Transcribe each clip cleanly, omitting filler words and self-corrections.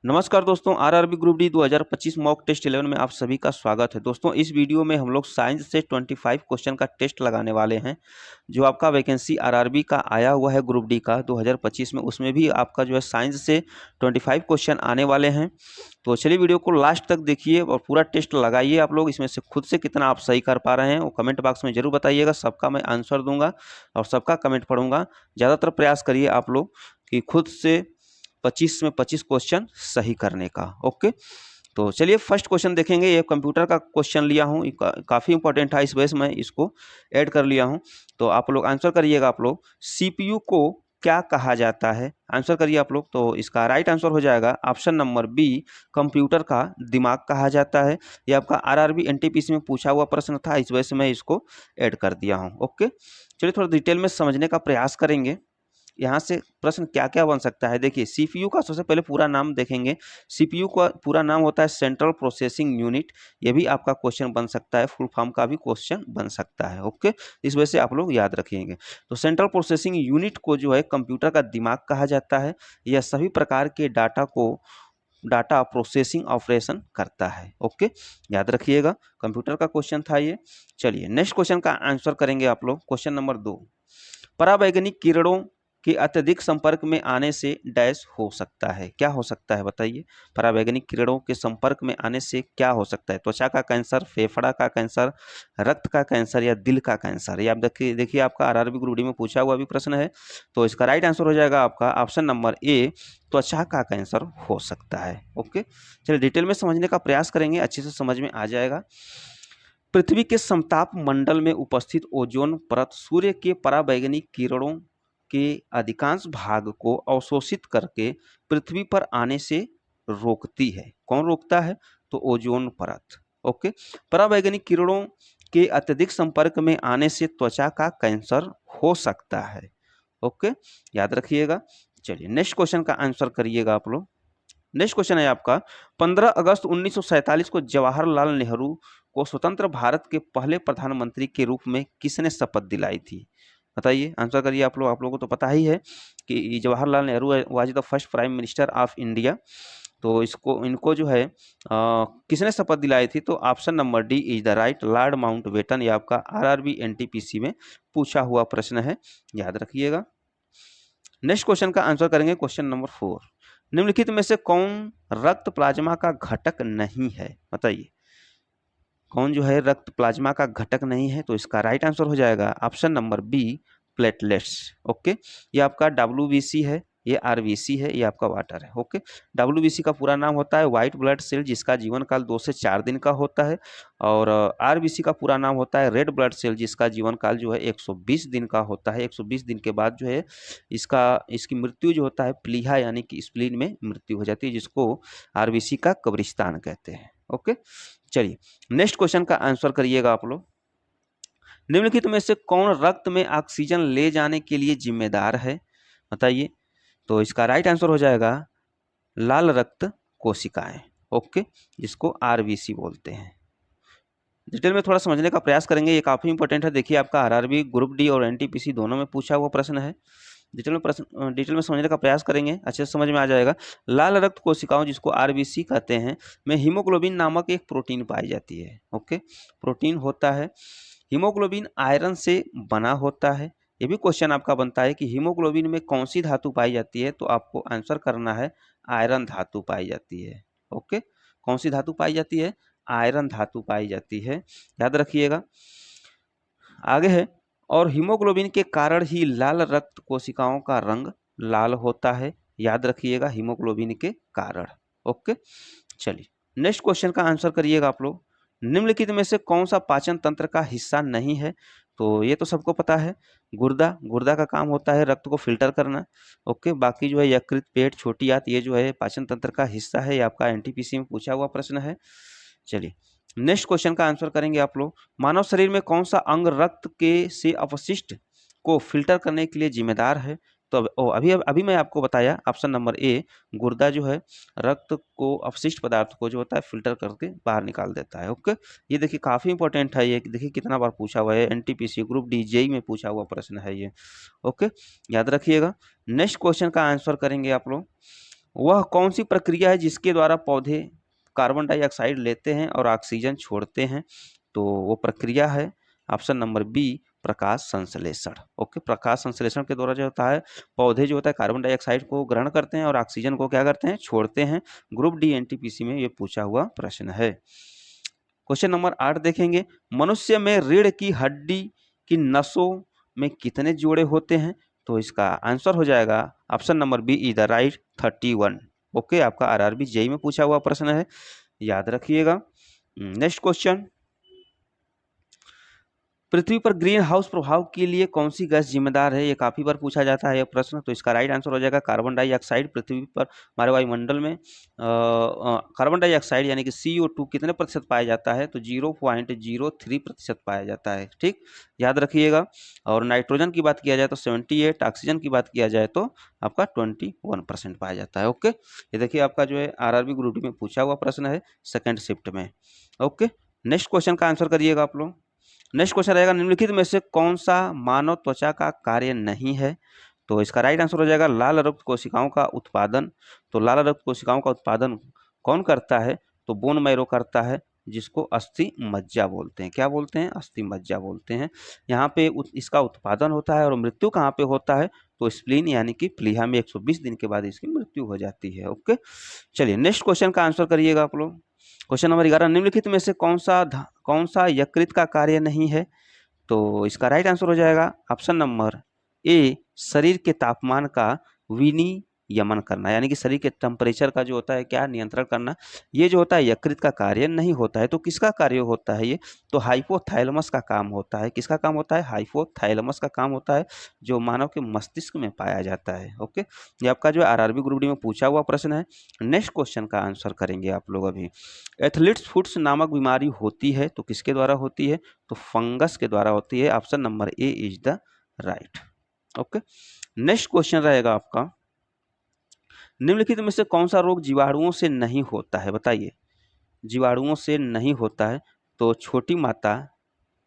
नमस्कार दोस्तों, RRB group D 2025 mock test 11 में आप सभी का स्वागत है। दोस्तों इस वीडियो में हम लोग साइंस से 25 क्वेश्चन का टेस्ट लगाने वाले हैं। जो आपका वैकेंसी आरआरबी का आया हुआ है ग्रुप डी का 2025 में, उसमें भी आपका जो है साइंस से 25 क्वेश्चन आने वाले हैं। तो चलिए वीडियो को लास्ट तक देखिए और पूरा टेस्ट लगाइए। आप लोग इसमें से खुद से कितना आप सही कर पा रहे हैं वो कमेंट बॉक्स में जरूर बताइएगा। सबका मैं आंसर दूंगा और सबका कमेंट पढ़ूंगा। ज़्यादातर प्रयास करिए आप लोग कि खुद से 25 में 25 क्वेश्चन सही करने का। ओके, तो चलिए फर्स्ट क्वेश्चन देखेंगे। ये कंप्यूटर का क्वेश्चन लिया हूँ, काफ़ी इंपॉर्टेंट था, इस वजह से मैं इसको ऐड कर लिया हूँ। तो आप लोग आंसर करिएगा। आप लोग सीपीयू को क्या कहा जाता है, आंसर करिए आप लोग। तो इसका राइट आंसर हो जाएगा ऑप्शन नंबर बी, कंप्यूटर का दिमाग कहा जाता है। ये आपका आरआरबी एनटीपीसी में पूछा हुआ प्रश्न था, इस वजह से मैं इसको ऐड कर दिया हूँ। ओके, चलिए थोड़ा डिटेल में समझने का प्रयास करेंगे। यहाँ से प्रश्न क्या क्या बन सकता है, देखिए सीपीयू का सबसे पहले पूरा नाम देखेंगे। सीपीयू का पूरा नाम होता है सेंट्रल प्रोसेसिंग यूनिट। ये भी आपका क्वेश्चन बन सकता है, फुल फॉर्म का भी क्वेश्चन बन सकता है। ओके, इस वजह से आप लोग याद रखेंगे। तो सेंट्रल प्रोसेसिंग यूनिट को जो है कंप्यूटर का दिमाग कहा जाता है। यह सभी प्रकार के डाटा प्रोसेसिंग ऑपरेशन करता है। ओके, याद रखिएगा, कंप्यूटर का क्वेश्चन था ये। चलिए नेक्स्ट क्वेश्चन का आंसर करेंगे आप लोग। क्वेश्चन नंबर 2, परावैंगनिक किरणों के अत्यधिक संपर्क में आने से डैश हो सकता है। क्या हो सकता है बताइए? परावैंगनिक किरणों के संपर्क में आने से क्या हो सकता है? त्वचा का कैंसर, फेफड़ा का कैंसर, रक्त का कैंसर या दिल का कैंसर। ये आप देखिए आपका आरआरबी ग्रुप डी में पूछा हुआ भी प्रश्न है। तो इसका राइट आंसर हो जाएगा आपका ऑप्शन नंबर ए, त्वचा का कैंसर हो सकता है। ओके, चलिए डिटेल में समझने का प्रयास करेंगे, अच्छे से समझ में आ जाएगा। पृथ्वी के समताप मंडल में उपस्थित ओजोन परत सूर्य के परावैंगनिक किरणों के अधिकांश भाग को अवशोषित करके पृथ्वी पर आने से रोकती है। कौन रोकता है? तो ओजोन परत। ओके, परावैंगनिक किरणों के अत्यधिक संपर्क में आने से त्वचा का कैंसर हो सकता है। ओके, याद रखिएगा। चलिए नेक्स्ट क्वेश्चन का आंसर करिएगा आप लोग। नेक्स्ट क्वेश्चन है आपका, 15 अगस्त 1947 को जवाहरलाल नेहरू को स्वतंत्र भारत के पहले प्रधानमंत्री के रूप में किसने शपथ दिलाई थी? बताइए, आंसर करिए आप लोग। आप लोगों को तो पता ही है कि Jawaharlal Nehru was the first prime minister of India. तो इनको जो है किसने शपथ दिलाई थी? तो option number D is the right, Lord Mountbatten. ये आपका आरआरबी एनटीपीसी में पूछा हुआ प्रश्न है, याद रखिएगा। नेक्स्ट क्वेश्चन का आंसर करेंगे। क्वेश्चन नंबर 4, निम्नलिखित में से कौन रक्त प्लाज्मा का घटक नहीं है? बताइए, कौन जो है रक्त प्लाज्मा का घटक नहीं है? तो इसका राइट आंसर हो जाएगा option number B, platelets. Okay, ये आपका डब्ल्यूबीसी है, ये आरबीसी है, ये आपका वाटर है। ओके, डब्ल्यूबीसी का पूरा नाम होता है व्हाइट ब्लड सेल, जिसका जीवन काल 2 से 4 दिन का होता है। और आरबीसी का पूरा नाम होता है रेड ब्लड सेल, जिसका जीवन काल जो है 120 दिन का होता है। 120 दिन के बाद जो है इसकी मृत्यु जो होता है प्लीहा यानी कि स्प्लीन में मृत्यु हो जाती है, जिसको आरबीसी का कब्रिस्तान कहते हैं। ओके, चलिए नेक्स्ट क्वेश्चन का आंसर करिएगा आप लोग। निम्नलिखित में से कौन रक्त में ऑक्सीजन ले जाने के लिए जिम्मेदार है? बताइए, तो इसका राइट आंसर हो जाएगा लाल रक्त कोशिकाएं। ओके, जिसको आरबीसी बोलते हैं। डिटेल में थोड़ा समझने का प्रयास करेंगे, ये काफी इंपॉर्टेंट है। देखिए आपका आरआरबी ग्रुप डी और एनटीपीसी दोनों में पूछा हुआ प्रश्न है। डिटेल में समझने का प्रयास करेंगे, अच्छे से समझ में आ जाएगा। लाल रक्त कोशिकाओं, जिसको आरबीसी कहते हैं, में हीमोग्लोबिन नामक एक प्रोटीन पाई जाती है। ओके, प्रोटीन होता है। हीमोग्लोबिन आयरन से बना होता है। ये भी क्वेश्चन आपका बनता है कि हीमोग्लोबिन में कौन सी धातु पाई जाती है? तो आपको आंसर करना है आयरन धातु पाई जाती है। ओके, कौन सी धातु पाई जाती है? आयरन धातु पाई जाती है, याद रखिएगा। आगे है, और हीमोग्लोबिन के कारण ही लाल रक्त कोशिकाओं का रंग लाल होता है, याद रखिएगा, हीमोग्लोबिन के कारण। ओके, चलिए नेक्स्ट क्वेश्चन का आंसर करिएगा आप लोग। निम्नलिखित में से कौन सा पाचन तंत्र का हिस्सा नहीं है? तो ये तो सबको पता है, गुर्दा का काम होता है रक्त को फिल्टर करना। ओके, बाकी जो है यकृत, पेट, छोटी आंत, ये जो है पाचन तंत्र का हिस्सा है। ये आपका एनटीपीसी में पूछा हुआ प्रश्न है। चलिए नेक्स्ट क्वेश्चन का आंसर करेंगे आप लोग। मानव शरीर में कौन सा अंग रक्त के से अपशिष्ट को फिल्टर करने के लिए जिम्मेदार है? तो अभी अभी मैं आपको बताया ऑप्शन नंबर ए, गुर्दा जो है रक्त को, अपशिष्ट पदार्थ को जो होता है फिल्टर करके बाहर निकाल देता है। ओके, ये देखिए काफी इंपॉर्टेंट है, ये देखिए कितना बार पूछा हुआ है, एनटीपीसी ग्रुप डी जेई में पूछा हुआ प्रश्न है ये। ओके, याद रखिएगा। नेक्स्ट क्वेश्चन का आंसर करेंगे आप लोग। वह कौन सी प्रक्रिया है जिसके द्वारा पौधे कार्बन डाइऑक्साइड लेते हैं और ऑक्सीजन छोड़ते हैं? तो वो प्रक्रिया है ऑप्शन नंबर बी, प्रकाश संश्लेषण। ओके, प्रकाश संश्लेषण के द्वारा जो होता है पौधे जो होता है कार्बन डाइऑक्साइड को ग्रहण करते हैं और ऑक्सीजन को क्या करते हैं, छोड़ते हैं। ग्रुप डी एनटीपीसी में ये पूछा हुआ प्रश्न है। क्वेश्चन नंबर 8 देखेंगे, मनुष्य में रीढ़ की हड्डी की नसों में कितने जोड़े होते हैं? तो इसका आंसर हो जाएगा option number B is the right 31। Okay, आपका आरआरबी जेईई में पूछा हुआ प्रश्न है, याद रखिएगा। नेक्स्ट क्वेश्चन, पृथ्वी पर ग्रीन हाउस प्रभाव के लिए कौन सी गैस जिम्मेदार है? ये काफी बार पूछा जाता है यह प्रश्न। तो इसका राइट आंसर हो जाएगा कार्बन डाइऑक्साइड। पृथ्वी पर हमारे वायुमंडल में कार्बन डाइऑक्साइड यानी कि CO2 कितने प्रतिशत पाया जाता है? तो 0.03% पाया जाता है। ठीक, याद रखिएगा। और नाइट्रोजन की बात किया जाए तो 78, ऑक्सीजन की बात किया जाए तो आपका 21% पाया जाता है। ओके, ये देखिए आपका जो है आरआरबी ग्रुप डी में पूछा हुआ प्रश्न है सेकेंड शिफ्ट में। ओके, नेक्स्ट क्वेश्चन का आंसर करिएगा आप लोग। नेक्स्ट क्वेश्चन रहेगा, निम्नलिखित में से कौन सा मानव त्वचा का कार्य नहीं है? तो इसका राइट आंसर हो जाएगा लाल रक्त कोशिकाओं का उत्पादन। तो लाल रक्त कोशिकाओं का उत्पादन कौन करता है? तो बोन मैरो करता है, जिसको अस्थि मज्जा बोलते हैं। क्या बोलते हैं? अस्थि मज्जा बोलते हैं। यहाँ पे इसका उत्पादन होता है और मृत्यु कहाँ पे होता है? तो स्प्लीन यानी कि प्लीहा में 120 दिन के बाद इसकी मृत्यु हो जाती है। ओके, चलिए नेक्स्ट क्वेश्चन का आंसर करिएगा आप लोग। क्वेश्चन नंबर 11, निम्नलिखित में से कौन सा यकृत का कार्य नहीं है? तो इसका राइट आंसर हो जाएगा ऑप्शन नंबर ए, शरीर के तापमान का विनियमन करना, यानी कि शरीर के टेम्परेचर का जो होता है क्या, नियंत्रण करना। ये जो होता है यकृत का कार्य नहीं होता है। तो किसका कार्य होता है ये? तो हाइपोथैलेमस का काम होता है। किसका काम होता है? हाइपोथैलेमस का काम होता है, जो मानव के मस्तिष्क में पाया जाता है। ओके, ये आपका जो है आरआरबी ग्रुप डी में पूछा हुआ प्रश्न है। नेक्स्ट क्वेश्चन का आंसर करेंगे आप लोग अभी। एथलीट्स फुट्स नामक बीमारी होती है तो किसके द्वारा होती है? तो फंगस के द्वारा होती है। Option number A is the right. Okay, next question रहेगा आपका, निम्नलिखित में से कौन सा रोग जीवाणुओं से नहीं होता है? बताइए, जीवाणुओं से नहीं होता है। तो छोटी माता,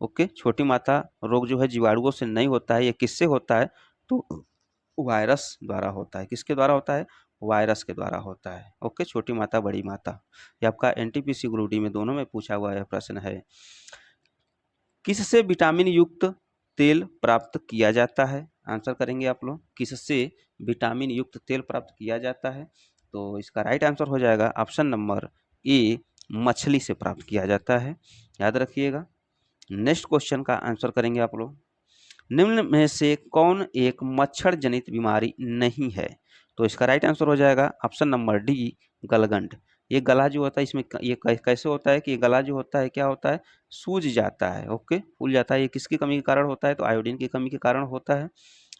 ओके, छोटी माता रोग जो है जीवाणुओं से नहीं होता है। ये किससे होता है? तो वायरस द्वारा होता है। किसके द्वारा होता है? वायरस के द्वारा होता है। ओके, छोटी माता बड़ी माता, ये आपका एनटीपीसी ग्रुप डी में दोनों में पूछा हुआ यह प्रश्न है। किससे विटामिन युक्त तेल प्राप्त किया जाता है? आंसर करेंगे आप लोग, किससे विटामिन युक्त तेल प्राप्त किया जाता है? तो इसका राइट आंसर हो जाएगा ऑप्शन नंबर ए, मछली से प्राप्त किया जाता है। याद रखिएगा। नेक्स्ट क्वेश्चन का आंसर करेंगे आप लोग, निम्न में से कौन एक मच्छर जनित बीमारी नहीं है? तो इसका राइट आंसर हो जाएगा ऑप्शन नंबर डी, गलगंड। ये गला जो होता है इसमें ये कैसे होता है कि ये गला जो होता है क्या होता है, सूज जाता है। ओके, फूल जाता है। ये किसकी कमी के कारण होता है? तो आयोडीन की कमी के कारण होता है।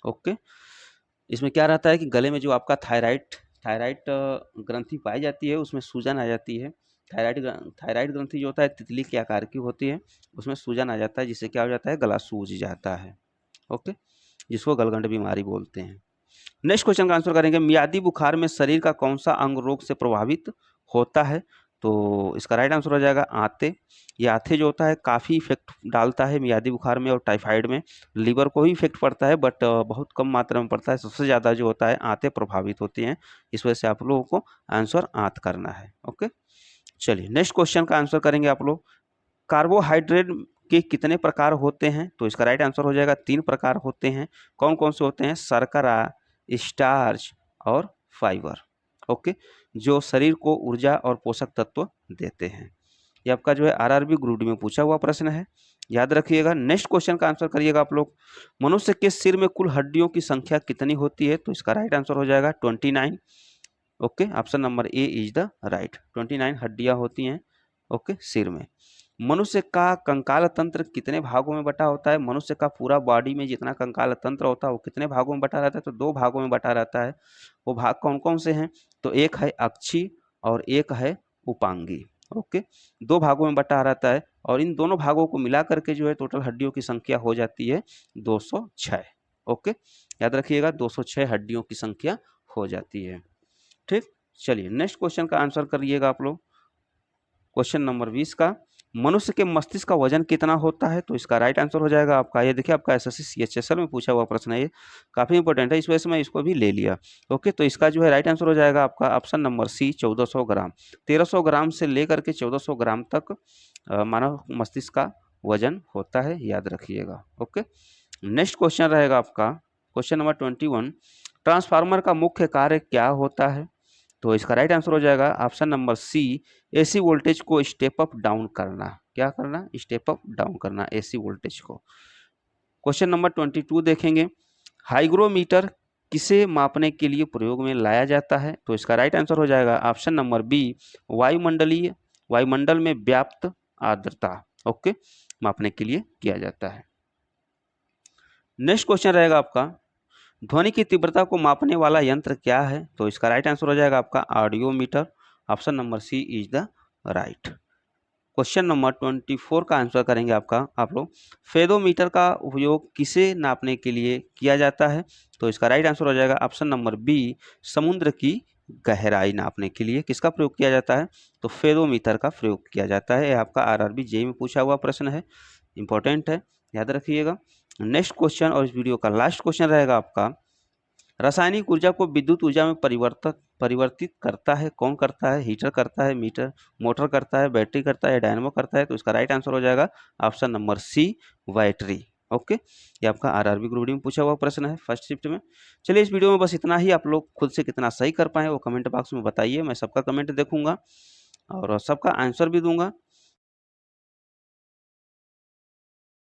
ओके, इसमें क्या रहता है कि गले में जो आपका थायराइड ग्रंथि पाई जाती है उसमें सूजन आ जाती है। थायराइड ग्रंथि जो होता है तितली के आकार की होती है, उसमें सूजन आ जाता है, जिससे क्या हो जाता है, गला सूज जाता है। ओके, जिसको गलगंड बीमारी बोलते हैं। नेक्स्ट क्वेश्चन का आंसर करेंगे, मियादी बुखार में शरीर का कौन सा अंग रोग से प्रभावित होता है? तो इसका राइट आंसर हो जाएगा आंते। ये आंते जो होता है काफ़ी इफेक्ट डालता है मियादी बुखार में और टाइफाइड में। लीवर को भी इफेक्ट पड़ता है बट बहुत कम मात्रा में पड़ता है। सबसे ज़्यादा जो होता है आंतें प्रभावित होती हैं। इस वजह से आप लोगों को आंसर आंत करना है। ओके, चलिए नेक्स्ट क्वेश्चन का आंसर करेंगे आप लोग, कार्बोहाइड्रेट के कितने प्रकार होते हैं? तो इसका राइट आंसर हो जाएगा 3 प्रकार होते हैं। कौन कौन से होते हैं? शर्करा, स्टार्च और फाइबर। ओके, जो शरीर को ऊर्जा और पोषक तत्व देते हैं। ये आपका जो है आरआरबी ग्रुप डी में पूछा हुआ प्रश्न है, याद रखिएगा। नेक्स्ट क्वेश्चन का आंसर करिएगा आप लोग, मनुष्य के सिर में कुल हड्डियों की संख्या कितनी होती है? तो इसका राइट आंसर हो जाएगा 29। Okay, option number A is the right. 29 हड्डियां होती हैं ओके सिर में। मनुष्य का कंकाल तंत्र कितने भागों में बटा होता है? मनुष्य का पूरा बॉडी में जितना कंकाल तंत्र होता है वो कितने भागों में बटा रहता है? तो 2 भागों में बटा रहता है। वो भाग कौन कौन से हैं? तो एक है अक्षी और एक है उपांगी। ओके, 2 भागों में बटा रहता है और इन दोनों भागों को मिला करके जो है टोटल हड्डियों की संख्या हो जाती है 206। ओके, याद रखिएगा 206 हड्डियों की संख्या हो जाती है। ठीक, चलिए नेक्स्ट क्वेश्चन का आंसर करिएगा आप लोग। क्वेश्चन नंबर 20 का, मनुष्य के मस्तिष्क का वजन कितना होता है? तो इसका राइट आंसर हो जाएगा आपका, ये देखिए आपका एसएससी सीएचएसएल में पूछा हुआ प्रश्न है, ये काफ़ी इंपॉर्टेंट है, इस वजह से मैं इसको भी ले लिया। ओके, तो इसका जो है राइट आंसर हो जाएगा आपका ऑप्शन नंबर सी 1400 ग्राम। 1300 ग्राम से लेकर के 1400 ग्राम तक मानव मस्तिष्क का वजन होता है, याद रखिएगा। ओके, नेक्स्ट क्वेश्चन रहेगा आपका क्वेश्चन नंबर 21। ट्रांसफार्मर का मुख्य कार्य क्या होता है? तो इसका राइट आंसर हो जाएगा option number C AC voltage को स्टेप अप डाउन करना। क्या करना? स्टेप अप डाउन करना एसी वोल्टेज को। क्वेश्चन नंबर 22 देखेंगे, हाइग्रोमीटर किसे मापने के लिए प्रयोग में लाया जाता है? तो इसका राइट आंसर हो जाएगा ऑप्शन नंबर बी वायुमंडल में व्याप्त आर्द्रता, ओके, मापने के लिए किया जाता है। नेक्स्ट क्वेश्चन रहेगा आपका, ध्वनि की तीव्रता को मापने वाला यंत्र क्या है? तो इसका राइट आंसर हो जाएगा आपका audiometer. Option number C is the right. Question number 24 का आंसर करेंगे आपका आप लोग, फेदोमीटर का उपयोग किसे नापने के लिए किया जाता है? तो इसका राइट आंसर हो जाएगा ऑप्शन नंबर बी समुद्र की गहराई नापने के लिए किसका प्रयोग किया जाता है? तो फेदोमीटर का प्रयोग किया जाता है। आपका आरआरबी जेईई में पूछा हुआ प्रश्न है, इंपॉर्टेंट है, याद रखिएगा। नेक्स्ट क्वेश्चन और इस वीडियो का लास्ट क्वेश्चन रहेगा आपका, रासायनिक ऊर्जा को विद्युत ऊर्जा में परिवर्तित करता है कौन करता है? हीटर करता है, मोटर करता है, बैटरी करता है, डायनेमो करता है? तो इसका राइट आंसर हो जाएगा option number C battery. Okay, ये आपका आरआरबी ग्रुप डी में पूछा हुआ प्रश्न है फर्स्ट शिफ्ट में। चलिए इस वीडियो में बस इतना ही। आप लोग खुद से कितना सही कर पाए वो कमेंट बॉक्स में बताइए, मैं सबका कमेंट देखूंगा और सबका आंसर भी दूंगा।